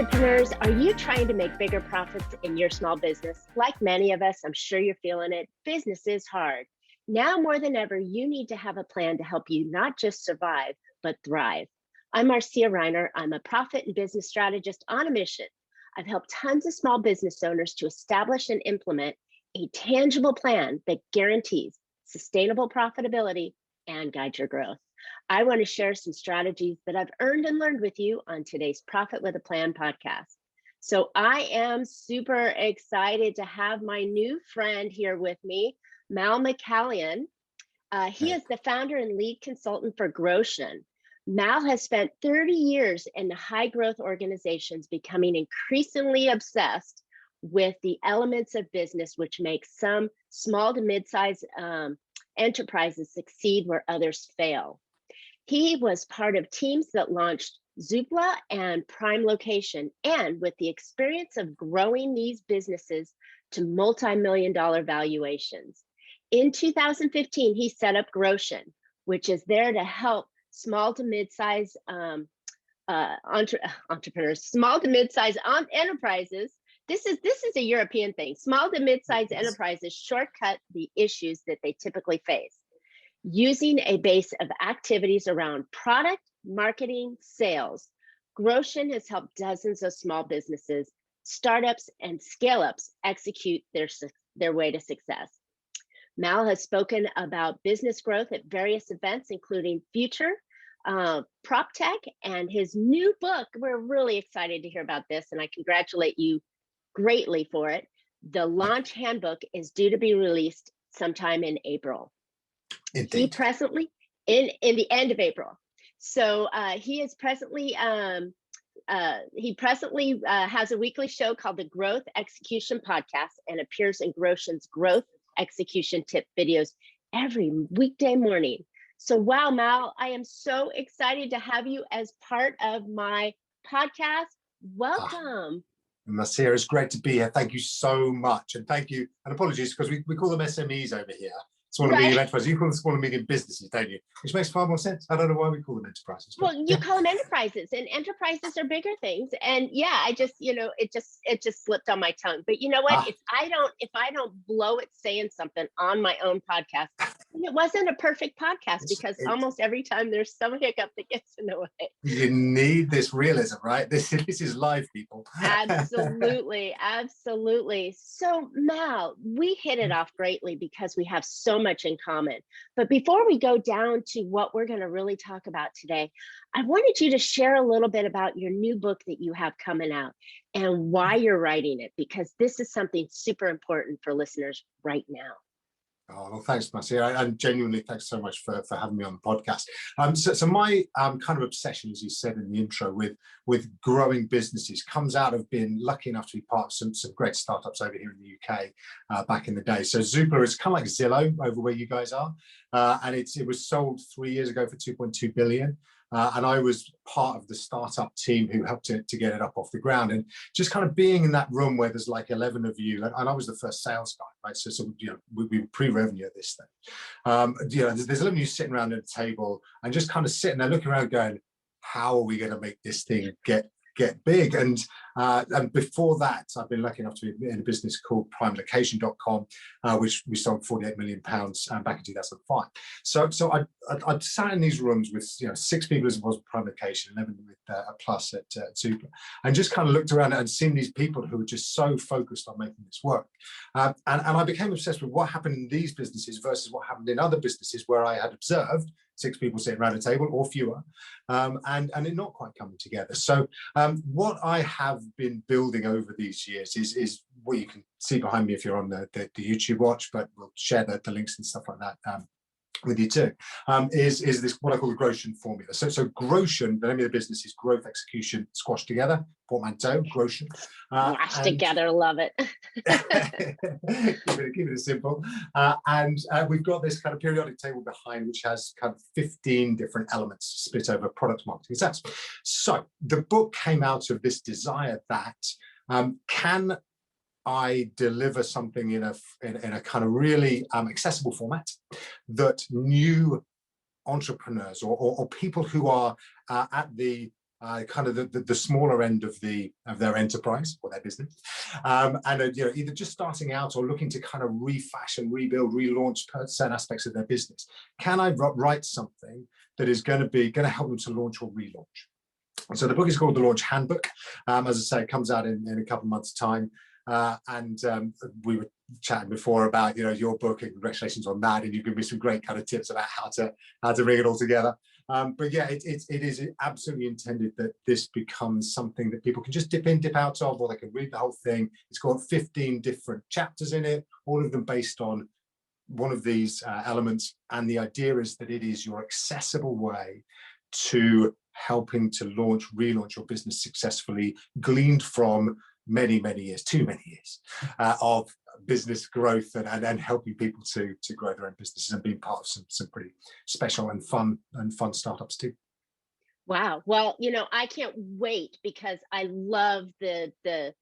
entrepreneurs, are you trying to make bigger profits in your small business? Like many of us, I'm sure you're feeling it. Business is hard. Now more than ever, you need to have a plan to help you not just survive, but thrive. I'm Marcia Reiner. I'm a profit and business strategist on a mission. I've helped tons of small business owners to establish and implement a tangible plan that guarantees sustainable profitability and guides your growth. I want to share some strategies that I've earned and learned with you on today's Profit with a Plan podcast. So I am super excited to have my new friend here with me, Mal McCallion. He is the founder and lead consultant for Growtion. Mal has spent 30 years in high growth organizations, becoming increasingly obsessed with the elements of business which make some small to mid-sized enterprises succeed where others fail. He was part of teams that launched Zoopla and Prime Location, and with the experience of growing these businesses to multi-million-dollar valuations. In 2015, he set up Growtion, which is there to help small to mid-sized entrepreneurs, small to mid-sized enterprises. This is a European thing. Small to mid-sized enterprises shortcut the issues that they typically face, using a base of activities around product, marketing, sales. Growtion has helped dozens of small businesses, startups, and scale-ups execute their way to success. Mal has spoken about business growth at various events, including Future, Prop Tech, and his new book. We're really excited to hear about this, and I congratulate you greatly for it. The Launch Handbook is due to be released sometime in April. Indeed. He presently, in the end of April. So he is presently, has a weekly show called the Growth Execution Podcast and appears in Growtion's Growth Execution Tip videos every weekday morning. So wow, Mal, I am so excited to have you as part of my podcast. Welcome. Marcia, it's great to be here. Thank you so much. And thank you, and apologies, because we call them SMEs over here. Small and medium enterprises. You call them small and medium businesses, don't you? Which makes far more sense. I don't know why we call them enterprises. Well, you call them enterprises, and enterprises are bigger things. And yeah, I just, it just slipped on my tongue. But you know what? If I don't blow it saying something on my own podcast, it wasn't a perfect podcast, because almost every time there's some hiccup that gets in the way. You need this realism, right? This is live, people. Absolutely, absolutely. So Mal, we hit it off greatly because we have so much in common. But before we go down to what we're going to really talk about today, I wanted you to share a little bit about your new book that you have coming out and why you're writing it, because this is something super important for listeners right now. Oh, well, thanks, Marcia. And genuinely, thanks so much for having me on the podcast. So my kind of obsession, as you said in the intro, with growing businesses comes out of being lucky enough to be part of some great startups over here in the UK back in the day. So Zoopla is kind of like Zillow over where you guys are. And it was sold 3 years ago for 2.2 billion. And I was part of the startup team who helped to get it up off the ground. And just kind of being in that room where there's like 11 of you, and I was the first sales guy, right? So we were pre-revenue at this thing. There's 11 of you sitting around at a table and just kind of sitting there looking around going, how are we going to make this thing get big? And before that, I've been lucky enough to be in a business called primelocation.com, which we sold £48 million back in 2005. So I sat in these rooms with 6 people as it was Prime Location, 11 with a plus at Zoopla, and just kind of looked around and seen these people who were just so focused on making this work. And I became obsessed with what happened in these businesses versus what happened in other businesses where I had observed 6 people sitting around a table or fewer, and it not quite coming together. So what I have been building over these years is what you can see behind me if you're on the YouTube watch, but we'll share the links and stuff like that with you too, is this what I call the Growtion Formula. So Growtion, the name of the business is Growth Execution Squashed Together, portmanteau, Growtion. Squashed together, love it. keep it simple. And we've got this kind of periodic table behind, which has kind of 15 different elements split over product marketing sales. So the book came out of this desire that can I deliver something in a kind of really accessible format that new entrepreneurs or people who are at the kind of the smaller end of their enterprise or their business, and either just starting out or looking to kind of refashion, rebuild, relaunch certain aspects of their business. Can I write something that is going to help them to launch or relaunch? And so the book is called The Launch Handbook. As I say, it comes out in a couple of months' time. We were chatting before about your book, and congratulations on that. And you give me some great kind of tips about how to bring it all together. But yeah, it is absolutely intended that this becomes something that people can just dip in, dip out of, or they can read the whole thing. It's got 15 different chapters in it, all of them based on one of these elements. And the idea is that it is your accessible way to helping to relaunch your business successfully, gleaned from many years, too many years of business growth and helping people to grow their own businesses and being part of some pretty special and fun startups too. Wow. Well, I can't wait, because I love the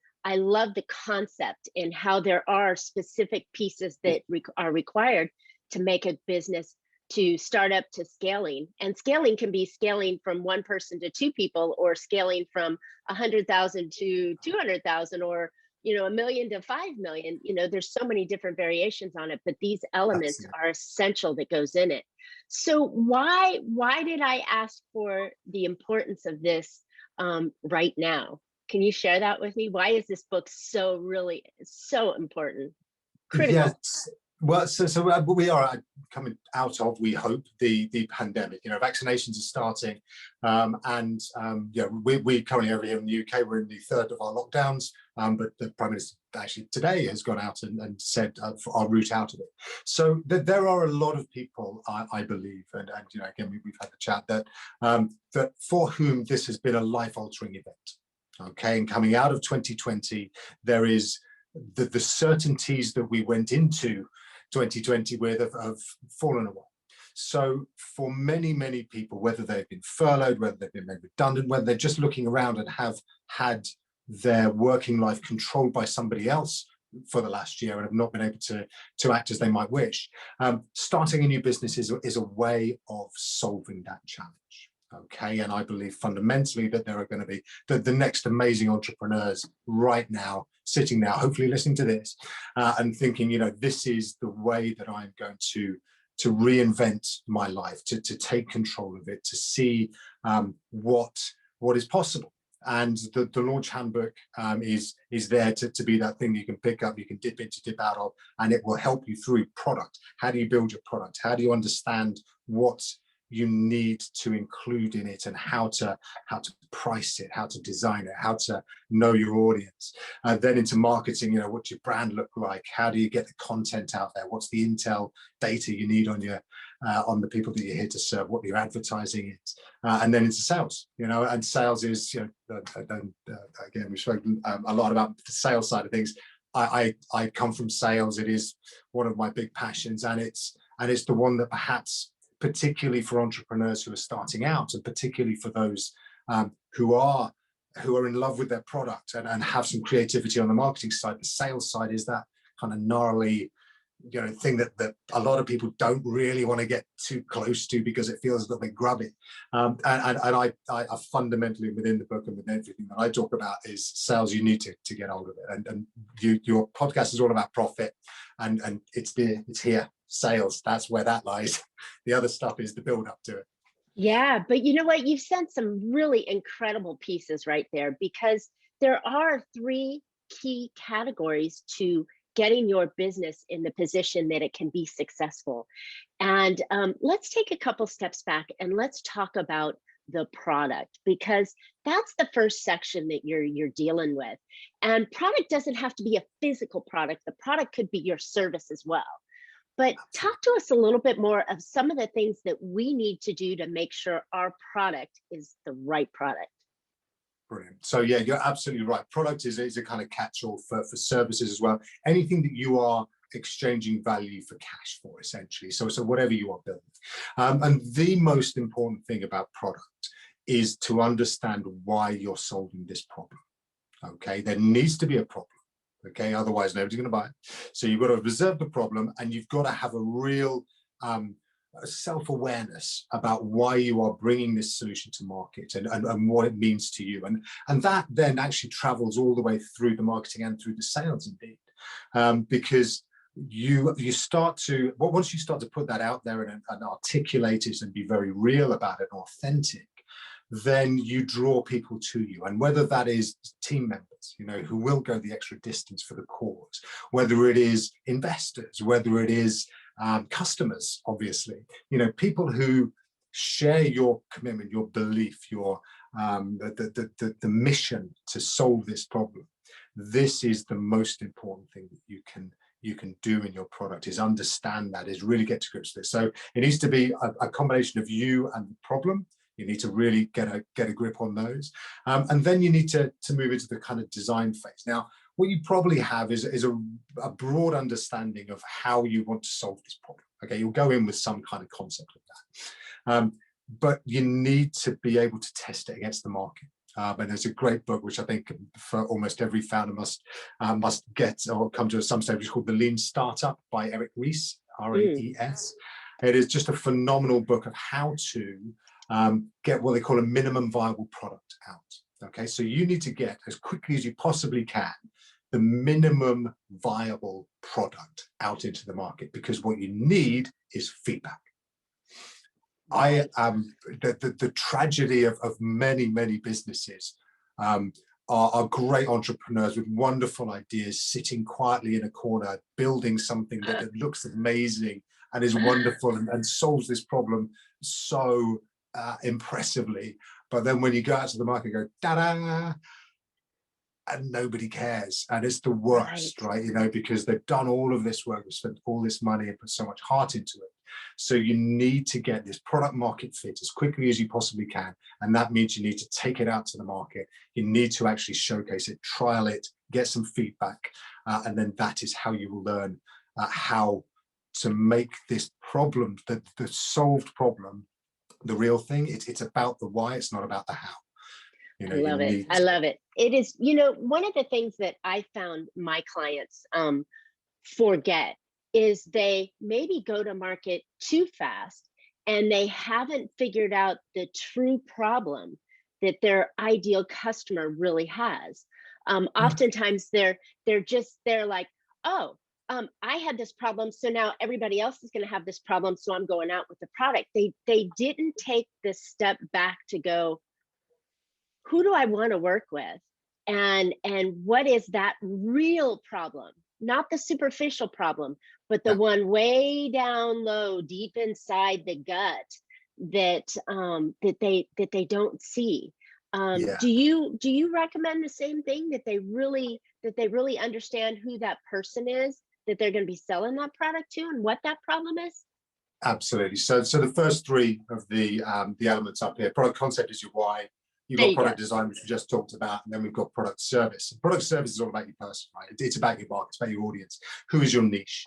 concept and how there are specific pieces that are required to make a business, to start up to scaling. And scaling can be scaling from one person to two people, or scaling from 100,000 to 200,000, or $1 million to 5 million. There's so many different variations on it, but these elements are essential that goes in it. So why did I ask for the importance of this right now? Can you share that with me? Why is this book so important? Critical. Yes. Well, so we are coming out of, we hope, the pandemic. Vaccinations are starting, we currently over here in the UK, we're in the third of our lockdowns, but the Prime Minister actually today has gone out and said for our route out of it. So there are a lot of people, I believe, and again we've had the chat, that for whom this has been a life-altering event. Okay, and coming out of 2020, there is the certainties that we went into 2020 with have fallen away. So for many people, whether they've been furloughed, whether they've been made redundant, whether they're just looking around and have had their working life controlled by somebody else for the last year and have not been able to act as they might wish, starting a new business is a way of solving that challenge. Okay, and I believe fundamentally that there are going to be the next amazing entrepreneurs right now, sitting now, hopefully listening to this and thinking, this is the way that I'm going to reinvent my life, to take control of it, to see what is possible. And the Launch Handbook is there to be that thing you can pick up, you can dip into, dip out of, and it will help you through product. How do you build your product? How do you understand what you need to include in it, and how to price it, how to design it, how to know your audience, then into marketing. What's your brand look like? How do you get the content out there? What's the intel data you need on the people that you're here to serve? What your advertising is, and then into sales. And sales is again, we've spoken a lot about the sales side of things. I come from sales. It is one of my big passions, and it's the one that perhaps, particularly for entrepreneurs who are starting out, and particularly for those who are in love with their product and have some creativity on the marketing side, the sales side is that kind of gnarly thing that a lot of people don't really want to get too close to because it feels a little bit grubby. And I fundamentally, within the book and with everything that I talk about, is sales. You need to get hold of it. And your podcast is all about profit, and it's here. Sales, that's where that lies. The other stuff is the build up to it. Yeah, but you know what? You've sent some really incredible pieces right there, because there are 3 key categories to getting your business in the position that it can be successful. And let's take a couple steps back and let's talk about the product, because that's the first section that you're dealing with. And product doesn't have to be a physical product. The product could be your service as well. But talk to us a little bit more of some of the things that we need to do to make sure our product is the right product. Brilliant. So yeah, you're absolutely right. Product is a kind of catch-all for services as well. Anything that you are exchanging value for cash for, essentially. So whatever you are building. And the most important thing about product is to understand why you're solving this problem. Okay, there needs to be a problem. Okay, otherwise nobody's going to buy it. So you've got to observe the problem, and you've got to have a real self-awareness about why you are bringing this solution to market, and what it means to you, and that then actually travels all the way through the marketing and through the sales indeed, because you start to, well, once you start to put that out there and articulate it and be very real about it and authentic, then you draw people to you. And whether that is team members, you know, who will go the extra distance for the cause, whether it is investors, whether it is customers, obviously, you know, people who share your commitment, your belief, your the mission to solve this problem. This is the most important thing that you can do in your product, is understand that, is really get to grips with it. So it needs to be a combination of you and the problem. You need to really get a grip on those, and then you need to move into the kind of design phase. Now, what you probably have is a broad understanding of how you want to solve this problem. Okay, you'll go in with some kind of concept of that, but you need to be able to test it against the market. And there's a great book which I think for almost every founder must get or come to at some stage, which is called The Lean Startup by Eric Ries, R-E-E-S. It is just a phenomenal book of how to get what they call a minimum viable product out. Okay, so you need to get, as quickly as you possibly can, the minimum viable product out into the market, because what you need is feedback. The tragedy of many businesses are great entrepreneurs with wonderful ideas, sitting quietly in a corner, building something that looks amazing and is wonderful and solves this problem so impressively. But then when you go out to the market, you go, da-da, and nobody cares. And it's the worst, right? You know, because they've done all of this work, they've spent all this money and put so much heart into it. So you need to get this product market fit as quickly as you possibly can. And that means you need to take it out to the market. You need to actually showcase it, trial it, get some feedback. And then that is how you will learn how to make this problem, the solved problem, the real thing. It's about the why, it's not about the how. You know, I love it. I love it. It is, you know, one of the things that I found my clients forget is they maybe go to market too fast and they haven't figured out the true problem that their ideal customer really has. Oftentimes they're like, oh, I had this problem, so now everybody else is going to have this problem, so I'm going out with the product. They didn't take this step back to go, who do I want to work with? And what is that real problem? Not the superficial problem, but the one way down low, deep inside the gut that that they don't see. Do you recommend the same thing, that they really understand who that person is that they're going to be selling that product to and what that problem is? Absolutely. So the first three of the elements up here: product concept is your why. You've got product design, which we just talked about, and then we've got product service. Product service is all about your person, right? It's about your market, it's about your audience. Who is your niche?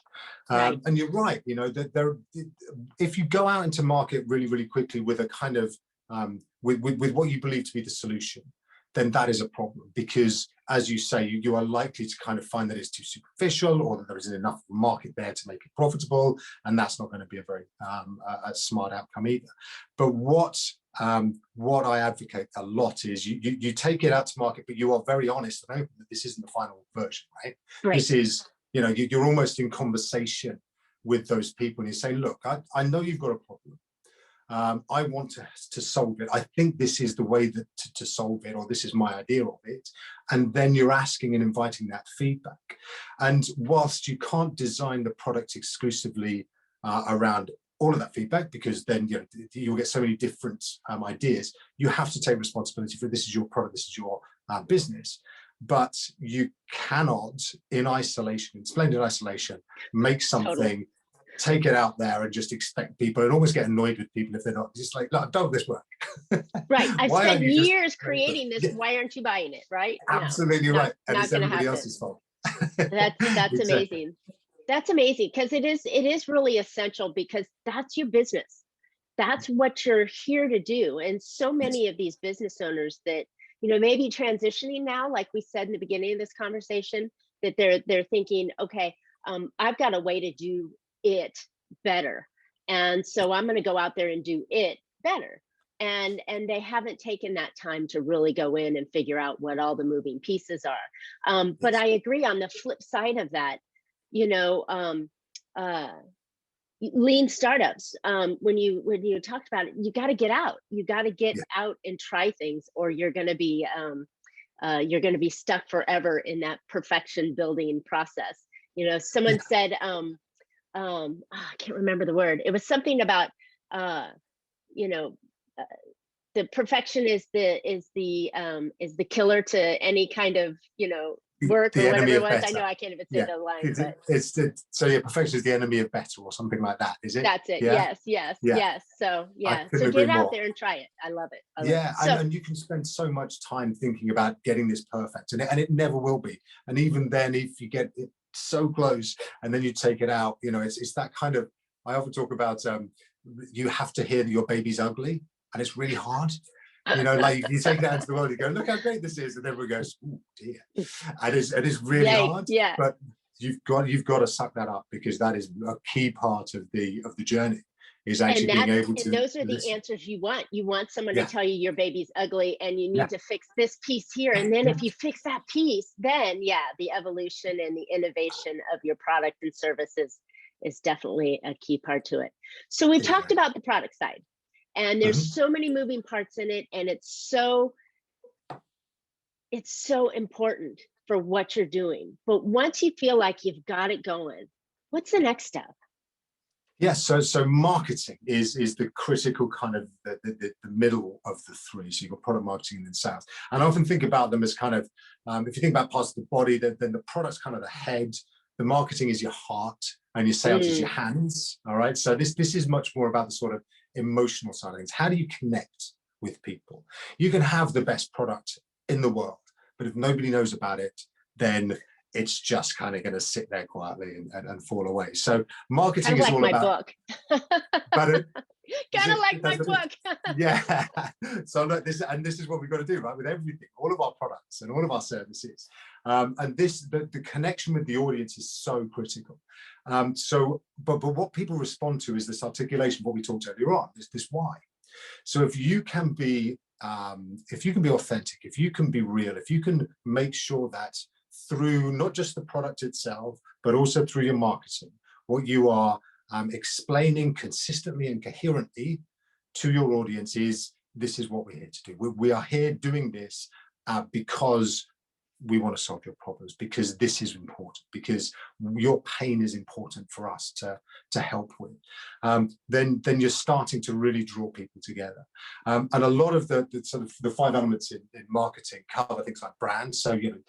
And you're right, you know, that if you go out into market really quickly with a kind of with what you believe to be the solution, then that is a problem, because as you say, you are likely to kind of find that it's too superficial, or that there isn't enough market there to make it profitable, and that's not going to be a very a smart outcome either. But what I advocate a lot is you take it out to market, but you are very honest and open that this isn't the final version, right? This is, you know, you're almost in conversation with those people, and you say, look, I know you've got a problem. I want to solve it. I think this is the way that to solve it, or this is my idea of it. And then you're asking and inviting that feedback. And whilst you can't design the product exclusively around all of that feedback, because then you'll get so many different ideas, you have to take responsibility for this is your product, this is your business. But you cannot, in isolation, in splendid isolation, make something, take it out there and just expect people, and almost get annoyed with people if they're not. Just like, look, don't this work? Right. I've spent years creating this. Why aren't you buying it? Right. Absolutely right. And it's everybody else's fault. That's amazing. That's amazing, because it is really essential, because that's your business. That's what you're here to do. And so many of these business owners that, you know, maybe transitioning now, like we said in the beginning of this conversation, that they're thinking, okay, I've got a way to do it better. And so I'm going to go out there and do it better. And they haven't taken that time to really go in and figure out what all the moving pieces are. But Yes. I agree, on the flip side of that, you know, lean startups, when you talked about it, you got to get out. You got to get Yeah. out and try things, or you're going to be stuck forever in that perfection building process. You know, someone said, I can't remember the word. It was something about, you know, the perfection is the killer to any kind of, you know, work The or whatever enemy it of was. better. I know I can't even say Yeah. the line, but So yeah, perfection is the enemy of better, or something like that, is it? that's it. Yeah. Yes. So I yeah, couldn't so agree get out more. there and try it. I love it. Yeah, So and you can spend so much time thinking about getting this perfect, and it never will be. And even then, if you get it so close and then you take it out, you know, it's that kind of, I often talk about, you have to hear that your baby's ugly, and it's really hard. You know, like you take it out into the world, you go, look how great this is, and everyone goes, oh dear, and it's really hard. yeah. But you've got to suck that up, because that is a key part of the journey, is actually being able to those are the listen. answers you want. You want someone to Yeah. tell you your baby's ugly and you need Yeah. to fix this piece here. And then Yeah. if you fix that piece, then the evolution and the innovation of your product and services is definitely a key part to it. So we talked about the product side, and there's so many moving parts in it, and it's so important for what you're doing. But once you feel like you've got it going, what's the next step? Yes, so marketing is the critical kind of the middle of the three. So you've got product marketing and then sales. And I often think about them as kind of, if you think about parts of the body, then the product's kind of the head, the marketing is your heart, and your sales is your hands. All right. So this is much more about the sort of emotional side of things. How do you connect with people? You can have the best product in the world, but if nobody knows about it, then it's just kind of going to sit there quietly and fall away. So marketing is all about. But kind of like my book. Yeah. So look, this is what we've got to do, right? With everything, all of our products and all of our services, and the connection with the audience is so critical. But what people respond to is this articulation, what we talked earlier on, is this why. So if you can be authentic, if you can be real, if you can make sure that through not just the product itself, but also through your marketing, what you are explaining consistently and coherently to your audience is, this is what we're here to do. We are here doing this because we want to solve your problems, because this is important, because your pain is important for us to help with. Then you're starting to really draw people together. And a lot of the sort of the 5 elements in marketing cover things like brand. So, you know,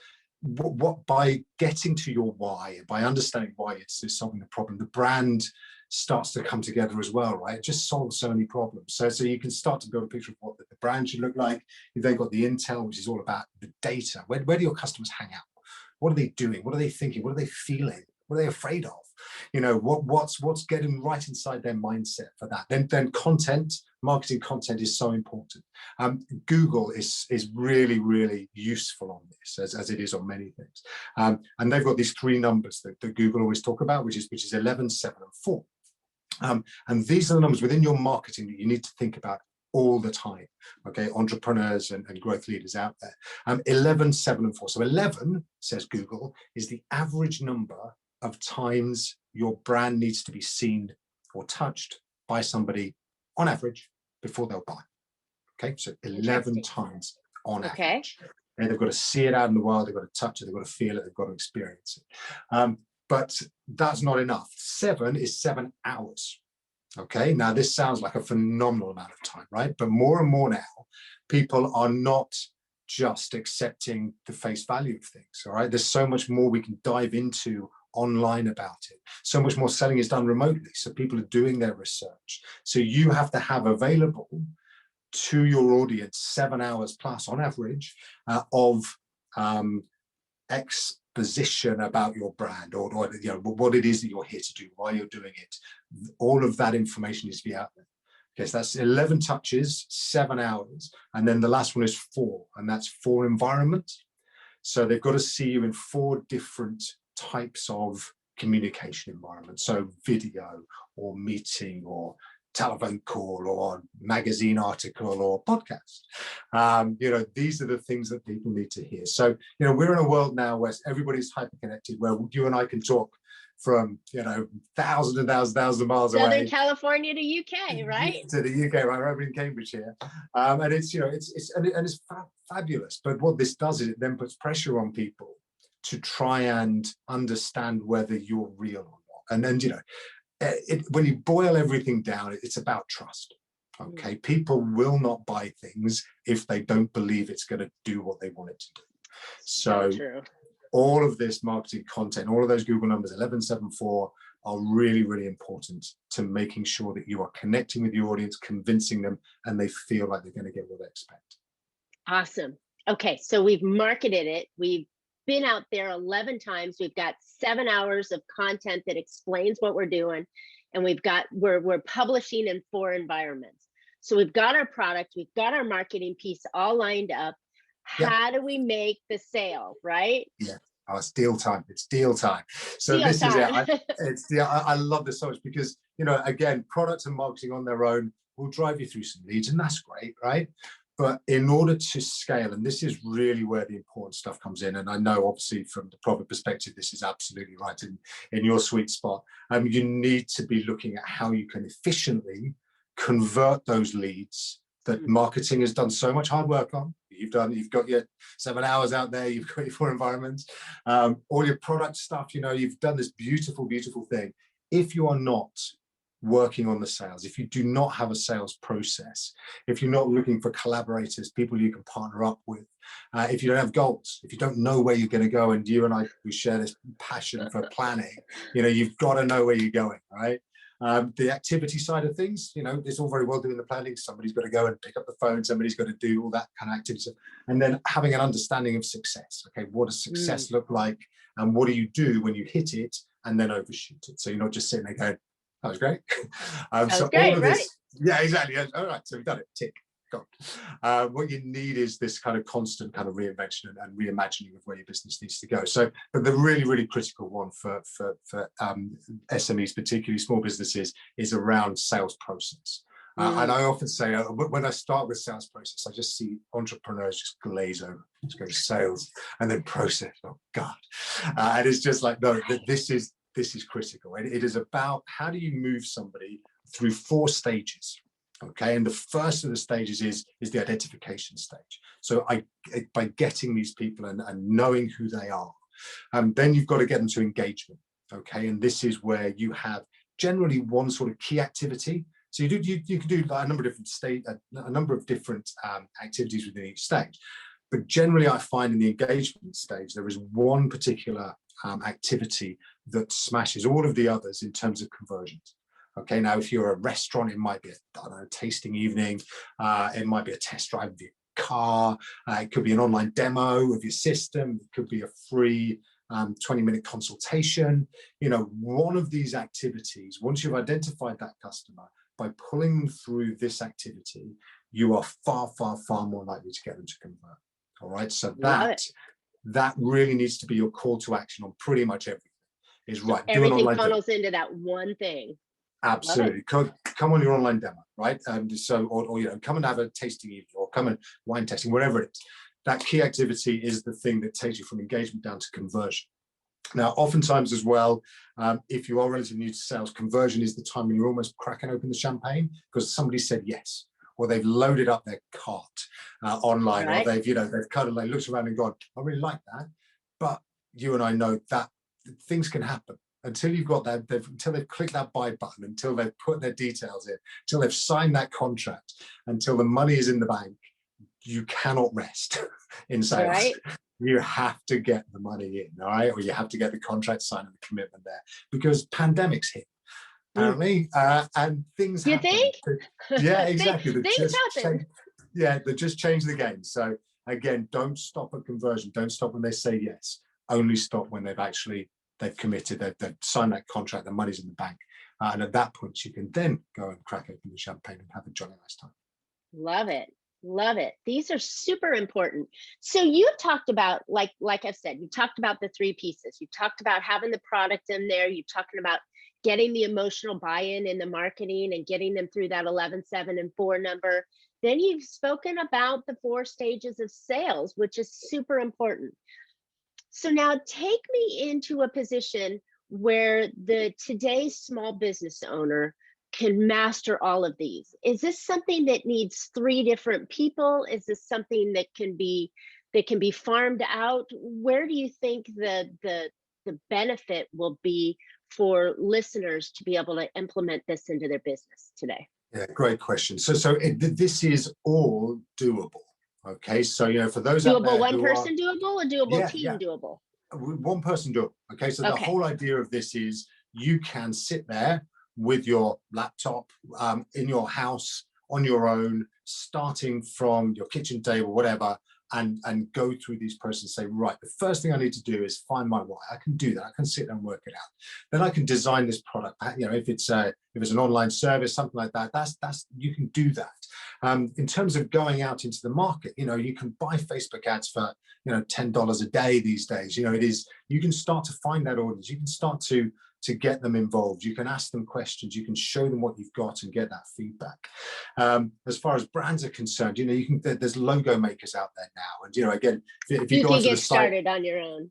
what by getting to your why, by understanding why it's solving the problem, the brand starts to come together as well, right? It just solves so many problems. So you can start to build a picture of what the brand should look like. You've then got the intel, which is all about the data. Where do your customers hang out? What are they doing? What are they thinking? What are they feeling? What are they afraid of? You know, what's getting right inside their mindset for that. Then content, marketing content is so important. Google is really, really useful on this, as it is on many things. And they've got these 3 numbers that Google always talk about, which is 11, 7, and 4. And these are the numbers within your marketing that you need to think about all the time. Okay, entrepreneurs and growth leaders out there. 11, 7, and 4. So 11, says Google, is the average number of times your brand needs to be seen or touched by somebody on average before they'll buy. Okay, so 11 times on average. And they've got to see it out in the world, they've got to touch it, they've got to feel it, they've got to experience it. But that's not enough. 7 is 7 hours. Okay, now this sounds like a phenomenal amount of time, right? But more and more now, people are not just accepting the face value of things. All right, there's so much more we can dive into online about it. So much more selling is done remotely. So people are doing their research. So you have to have available to your audience 7 hours plus on average of exposition about your brand, or you know, what it is that you're here to do, why you're doing it. All of that information needs to be out there. Okay, so that's 11 touches, 7 hours, and then the last one is 4, and that's 4 environment. So they've got to see you in 4 different types of communication environment. So video or meeting or telephone call or magazine article or podcast. These are the things that people need to hear. So, we're in a world now where everybody's hyper-connected, where you and I can talk from, thousands and thousands of miles away. Southern California to UK, right? To the UK, right? We're in Cambridge here. And it's fabulous. But what this does is it then puts pressure on people to try and understand whether you're real or not. And then, when you boil everything down, it's about trust. Okay, people will not buy things if they don't believe it's going to do what they want it to do. So all of this marketing content, all of those Google numbers 1174 are really, really important to making sure that you are connecting with your audience, convincing them, and they feel like they're going to get what they expect. Awesome. Okay, so we've marketed it. We've been out there 11 times. We've got 7 hours of content that explains what we're doing, and we're publishing in 4 environments. So we've got our product, we've got our marketing piece all lined up. How do we make the sale, right? Yeah. Oh, it's deal time. It's deal time. So this is it. I love this so much because, again, products and marketing on their own will drive you through some leads, and that's great, right? But in order to scale, and this is really where the important stuff comes in, and I know obviously from the profit perspective, this is absolutely right in your sweet spot. You need to be looking at how you can efficiently convert those leads that marketing has done so much hard work on. You've got your 7 hours out there, you've got your 4 environments, all your product stuff, you've done this beautiful, beautiful thing. If you are not working on the sales, if you do not have a sales process, if you're not looking for collaborators, people you can partner up with, if you don't have goals, if you don't know where you're going to go, and you and I, we share this passion for planning, you've got to know where you're going, right? The activity side of things, it's all very well doing the planning. Somebody's got to go and pick up the phone, somebody's got to do all that kind of activity, and then having an understanding of success. Okay, what does success look like, and what do you do when you hit it and then overshoot it? So you're not just sitting there going, that was great. So great, all of this, yeah, exactly. All right, so we've done it. Tick. What you need is this kind of constant kind of reinvention and reimagining of where your business needs to go. So, but the really, really critical one for SMEs, particularly small businesses, is around sales process. And I often say, when I start with sales process, I just see entrepreneurs just glaze over, just go sales and then process. Oh God, and it's just like, no, this is critical. It is about how do you move somebody through 4 stages. Okay, and the first of the stages is the identification stage. So by getting these people and knowing who they are, then you've got to get them to engagement. Okay, and this is where you have generally one sort of key activity. So you can do a number of different activities within each stage. But generally, I find in the engagement stage there is one particular activity that smashes all of the others in terms of conversions. Okay, now if you're a restaurant, it might be a tasting evening, it might be a test drive of your car, it could be an online demo of your system, it could be a free 20-minute consultation. One of these activities, once you've identified that customer, by pulling them through this activity, you are far, far, far more likely to get them to convert. All right, so that really needs to be your call to action on pretty much everything. Is right. Everything funnels into that one thing. Absolutely. Come on your online demo, right? Or come and have a tasting evening, or come and wine tasting, whatever it is. That key activity is the thing that takes you from engagement down to conversion. Now, oftentimes as well, if you are relatively new to sales, conversion is the time when you're almost cracking open the champagne because somebody said yes, or they've loaded up their cart online, or they've kind of like looked around and gone, I really like that. But you and I know that things can happen. Until you've got that, until they've clicked that buy button, until they've put their details in, until they've signed that contract, until the money is in the bank, you cannot rest in sales. Right. You have to get the money in, all right? Or you have to get the contract signed and the commitment there, because pandemics hit, apparently, and things happen. You think? Yeah, exactly. Things happen. They just changed the game. So again, don't stop at conversion. Don't stop when they say yes. Only stop when they've committed, they've signed that contract, the money's in the bank. And at that point, you can then go and crack open the champagne and have a jolly nice time. Love it. Love it. These are super important. So you've talked about, like I've said, you talked about the three pieces. You talked about having the product in there. You're talking about getting the emotional buy-in in the marketing and getting them through that 11, 7, and 4 number. Then you've spoken about the 4 stages of sales, which is super important. So now take me into a position where today's small business owner can master all of these. Is this something that needs 3 different people? Is this something that can be farmed out? Where do you think the benefit will be for listeners to be able to implement this into their business today? Yeah, great question. This is all doable. Okay, so for those doable, out there, one person doable, a doable team doable. One person doable. Okay, so the Okay. whole idea of this is you can sit there with your laptop in your house on your own, starting from your kitchen table, whatever, and go through these processes and say, right, the first thing I need to do is find my why. I can do that. I can sit there and work it out. Then I can design this product. If it's an online service, something like that, that's you can do that. In terms of going out into the market, you can buy Facebook ads for $10 a day these days. You can start to find that audience. You can start to get them involved. You can ask them questions. You can show them what you've got and get that feedback. As far as brands are concerned, there's logo makers out there now. And again, if you go can onto get the site, started on your own.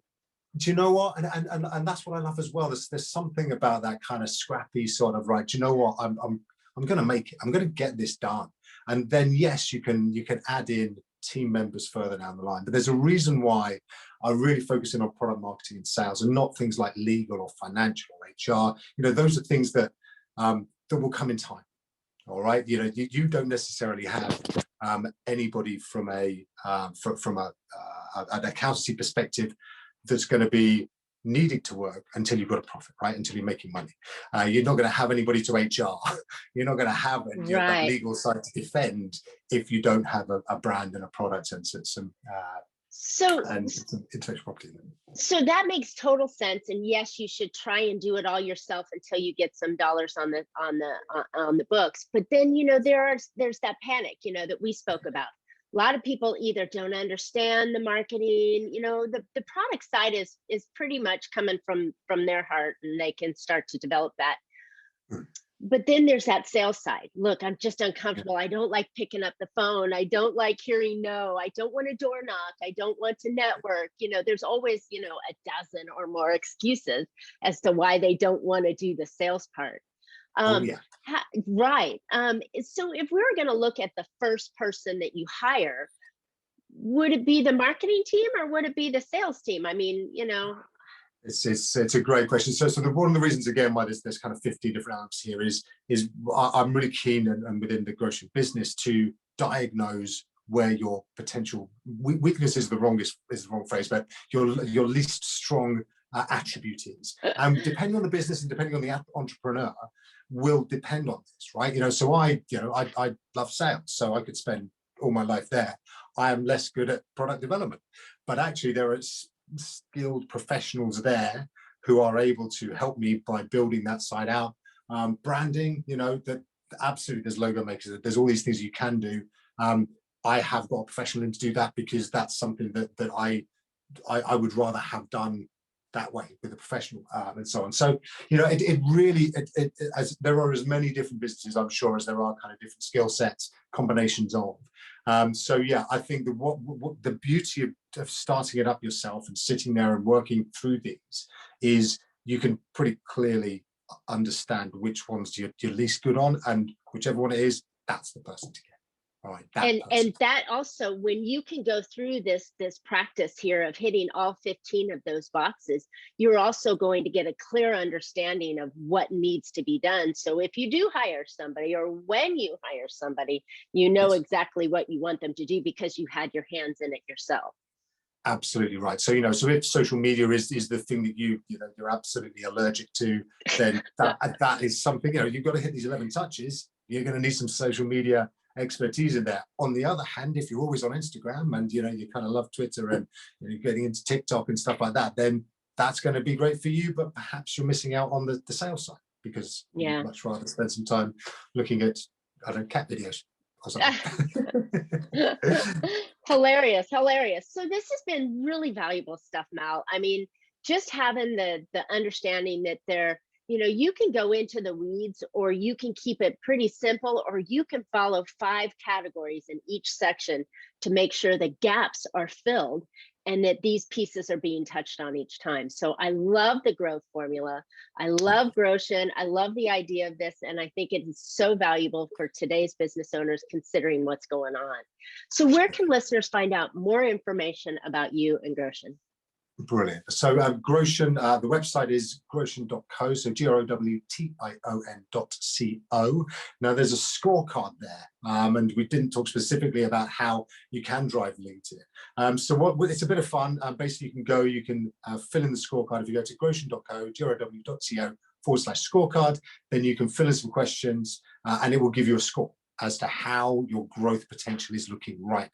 Do you know what? And that's what I love as well. There's something about that kind of scrappy sort of, right, do you know what? I'm going to make it. I'm going to get this done. And then yes, you can add in team members further down the line. But there's a reason why I really focus in on product marketing and sales, and not things like legal or financial or HR. Those are things that will come in time. All right. You don't necessarily have anybody from an accountancy perspective that's going to be needing to work until you've got a profit, right? Until you're making money. You're not going to have anybody to HR. You're not going to have that legal side to defend if you don't have a brand and a product and some intellectual property. So that makes total sense. And yes, you should try and do it all yourself until you get some dollars on the books. But then there's that panic that we spoke about. A lot of people either don't understand the marketing, the product side is pretty much coming from their heart, and they can start to develop that. But then there's that sales side. Look, I'm just uncomfortable. I don't like picking up the phone. I don't like hearing no. I don't want to door knock. I don't want to network. There's always, a dozen or more excuses as to why they don't want to do the sales part. Right. So if we were going to look at the first person that you hire, would it be the marketing team or would it be the sales team? I mean, It's a great question. So one of the reasons, again, why there's kind of 50 different elements here is I'm really keen and within the Growtion business to diagnose where your potential weakness is the wrong phrase, but your least strong attribute is. And depending on the business and depending on the entrepreneur, will depend on this, right? So I love sales, so I could spend all my life there. I am less good at product development, but actually there are skilled professionals there who are able to help me by building that side out. Branding, that absolutely, there's logo makers, there's all these things you can do. I have got a professional in to do that because that's something that I would rather have done that way with a professional and so on. So it really as there are as many different businesses, I'm sure, as there are kind of different skill sets, combinations of. I think what the beauty of starting it up yourself and sitting there and working through these is you can pretty clearly understand which ones you're least good on, and whichever one it is, that's the person to get. Right, and that also, when you can go through this practice here of hitting all 15 of those boxes, you're also going to get a clear understanding of what needs to be done. So if you do hire somebody, or when you hire somebody, yes, exactly what you want them to do because you had your hands in it yourself. Absolutely right. So so if social media is the thing that you're absolutely allergic to, then that is something, you've got to hit these 11 touches. You're going to need some social media expertise in there. On the other hand, if you're always on Instagram and you kind of love Twitter and you're getting into TikTok and stuff like that, then that's going to be great for you, but perhaps you're missing out on the sales side because you'd much rather spend some time looking at cat videos Hilarious. So this has been really valuable stuff, Mal. I mean, just having the understanding that you can go into the weeds, or you can keep it pretty simple, or you can follow 5 categories in each section to make sure the gaps are filled and that these pieces are being touched on each time. So I love the growth formula. I love Growtion. I love the idea of this. And I think it is so valuable for today's business owners considering what's going on. So where can listeners find out more information about you and Growtion? Brilliant. So Growtion, the website is growtion.co, so growtion.co. Now there's a scorecard there, and we didn't talk specifically about how you can drive leads here. So it's a bit of fun. Basically, you can fill in the scorecard. If you go to growtion.co, grow.co/scorecard, then you can fill in some questions, and it will give you a score as to how your growth potential is looking right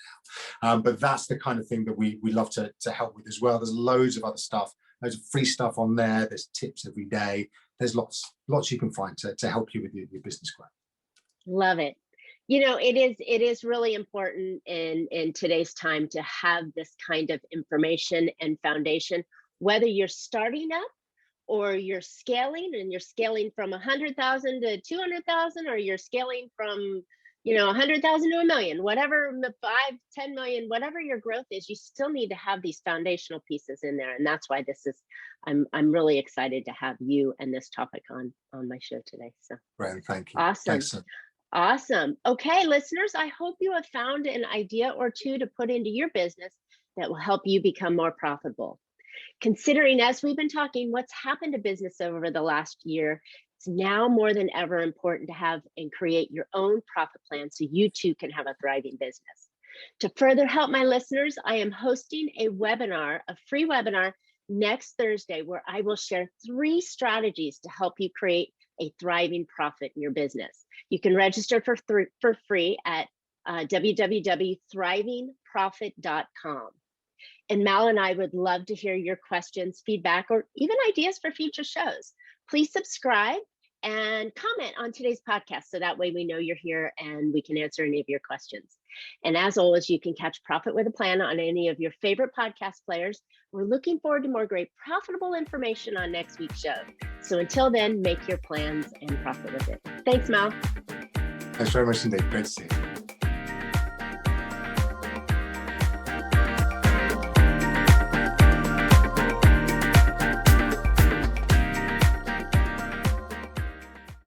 now. But that's the kind of thing that we love to help with as well. There's loads of other stuff, loads of free stuff on there. There's tips every day. There's lots you can find to help you with your business growth. Love it. It is really important in today's time to have this kind of information and foundation, whether you're starting up or you're scaling, and you're scaling from 100,000 to 200,000, or you're scaling from 100,000 to 1 million, whatever, 5, 10 million, whatever your growth is, you still need to have these foundational pieces in there. And that's why I'm really excited to have you and this topic on my show today. So Brandon, thank you. Awesome. Thanks. Awesome. Okay, listeners, I hope you have found an idea or two to put into your business that will help you become more profitable. Considering, as we've been talking, what's happened to business over the last year, it's now more than ever important to have and create your own profit plan so you too can have a thriving business. To further help my listeners, I am hosting a free webinar next Thursday, where I will share 3 strategies to help you create a thriving profit in your business. You can register for free at www.thrivingprofit.com. And Mal and I would love to hear your questions, feedback, or even ideas for future shows. Please subscribe and comment on today's podcast, so that way we know you're here and we can answer any of your questions. And as always, you can catch Profit with a Plan on any of your favorite podcast players. We're looking forward to more great profitable information on next week's show. So until then, make your plans and profit with it. Thanks, Mal. Thanks very much indeed. Great to see you.